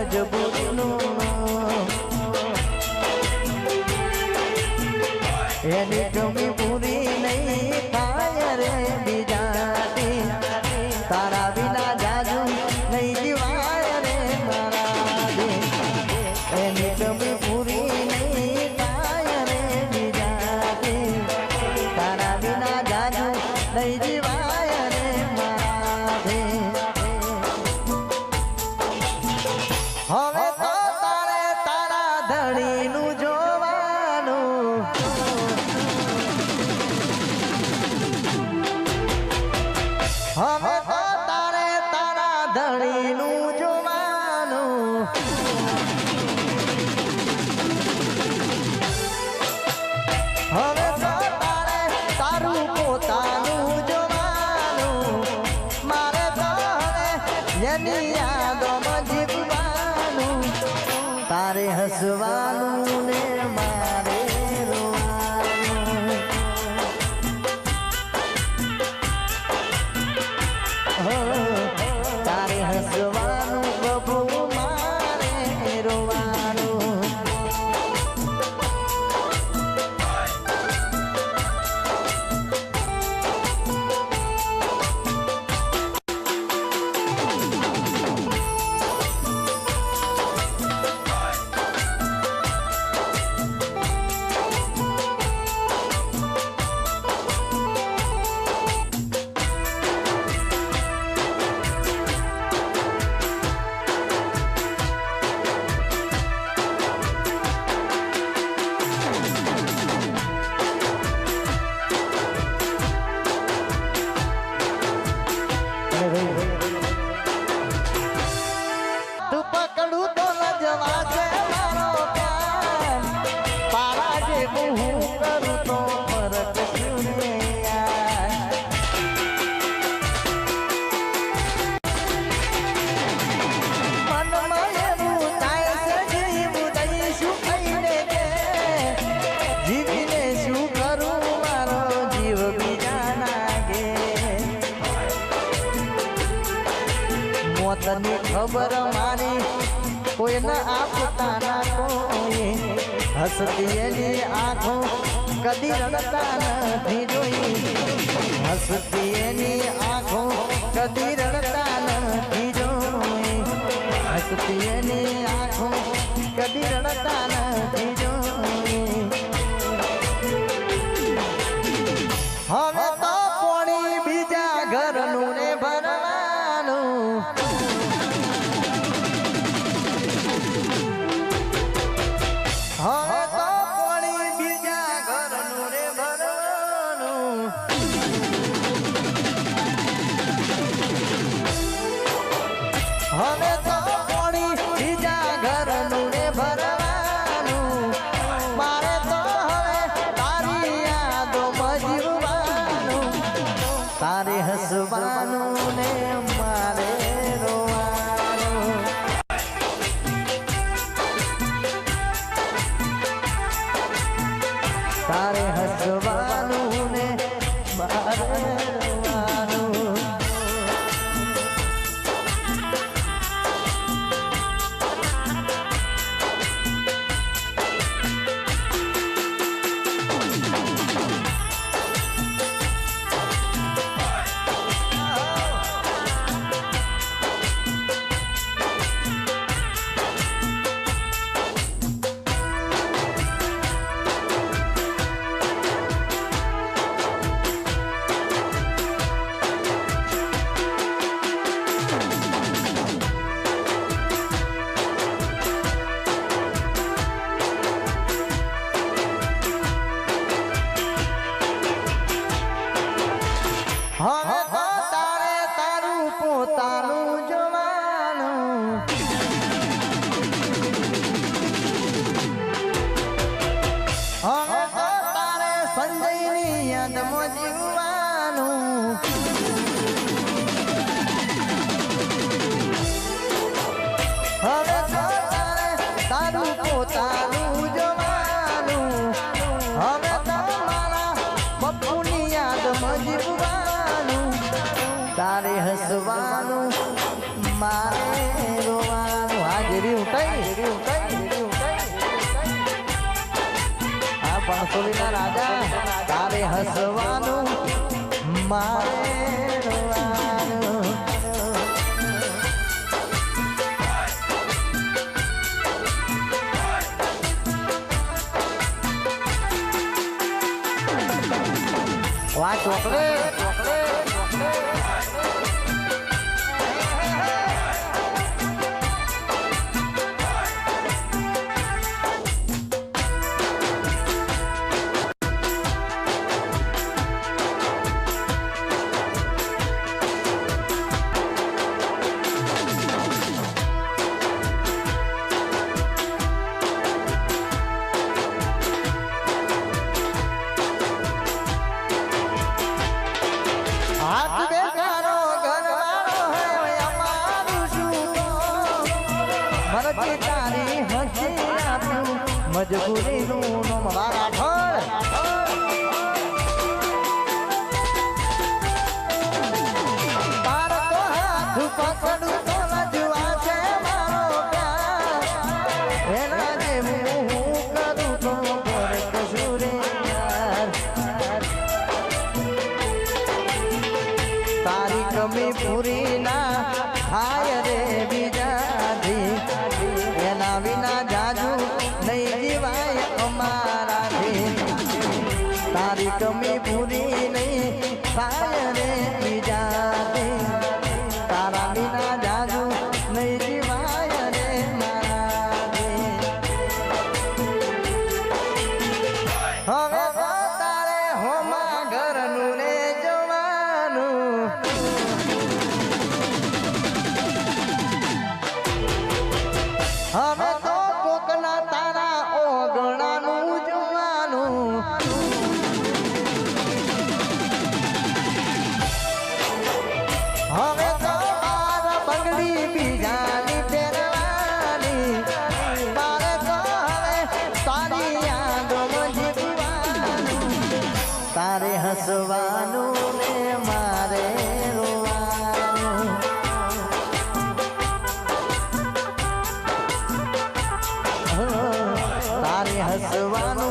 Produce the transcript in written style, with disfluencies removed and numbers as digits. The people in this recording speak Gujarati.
મજબૂરીનો એની કમી પૂરી નહીં થાય રે બીજાથી તારા વિના જાજુ નહીં જીવાય રે મારા એની કમી પૂરી નહીં થાય રે બીજાથી તારા વિના જાજુ નહીં જીવાય રે મારા હવે તો તારે તારા ધણીનું જોવાનું હવે તો તારે તારા ધણીનું જોવાનું હવે તો તારે તારું પોતાનું જોવાનું મારે તો હવે એની યાદોમાં જીવવાનું તારે હસવાનું ને મારે રોવાનું તારે હસવાનું બબુ મારે રોવાનું તું પકડું તો લજવા છે મારો પ્યાર તારા જેવું હું કરું તો ફરક શું રે યાર મનમાં એવું થાય છે જીવું દઈશું કહીને કે જીવીને શું કરું મારો જીવ બીજા નાગે મોતની ખબર મારી કોઈને આપતા કોઈ હસતી એની આંખો કદી રડતા નથી જોઈ હસતી એની આંખો કદી રડતા નથી જોઈ હસતી એની આંખો કદી રડતા નથી જોઈ હવે તો પોણી બીજા ઘરનું ને ભરવાનું હવે તો પોણી બીજા ઘરનું રે ભરવાનું હવે તો પોણી બીજા ઘરનું રે ભરવાનું મારે તો હવે તારી યાદોમાં જીવવાનું તારે હસવાનું ને મારે રોવાનું તારે હસવાનું ને મારે રોવાનું હવે તો તારે તારું પોતાનું જોવાનું હવે તો તારે સંજયની યાદમાં જીવવાનું હવે તો તારે તારું પોતાનું જોવાનું હવે તો મારા બપુની યાદમાં જીવવાનું તારે હસવાનું મારે રોવાનું હાજરી આ પણસોલીના રાજા તારે હસવાનું મારે રોવાનું. વાહ ચોકલેટ તારી હસી આપ્યું મજબૂરીનું નો મારા ઠોળ. તાર તો હાથ પકડું તો લજવા છે મારો પ્યાર. એના જેવું હું કરું તો પર કસૂરે યાર. તારી કમી પૂરી ના થાય રે બીજાથી. એના વિના જાજુ નહીં જીવાય અમારાથી. તારી કમી પૂરી નહીં થાય રે બીજાથી. તારા વિના જાજુ નહીં જીવાય રે મારાથી. હવે તારે હોમા ઘરનું ને જવાનું. હવે તો કોકના તારા ઓગણાનું જોવાનું. હવે તો મારા બંગડી બીજાની પહેરવાની. તારે તો હવે તારી યાદોમાં જીવવાનું. તારે હસવાનું ને મારે રોવાનું. તારે હસવાનું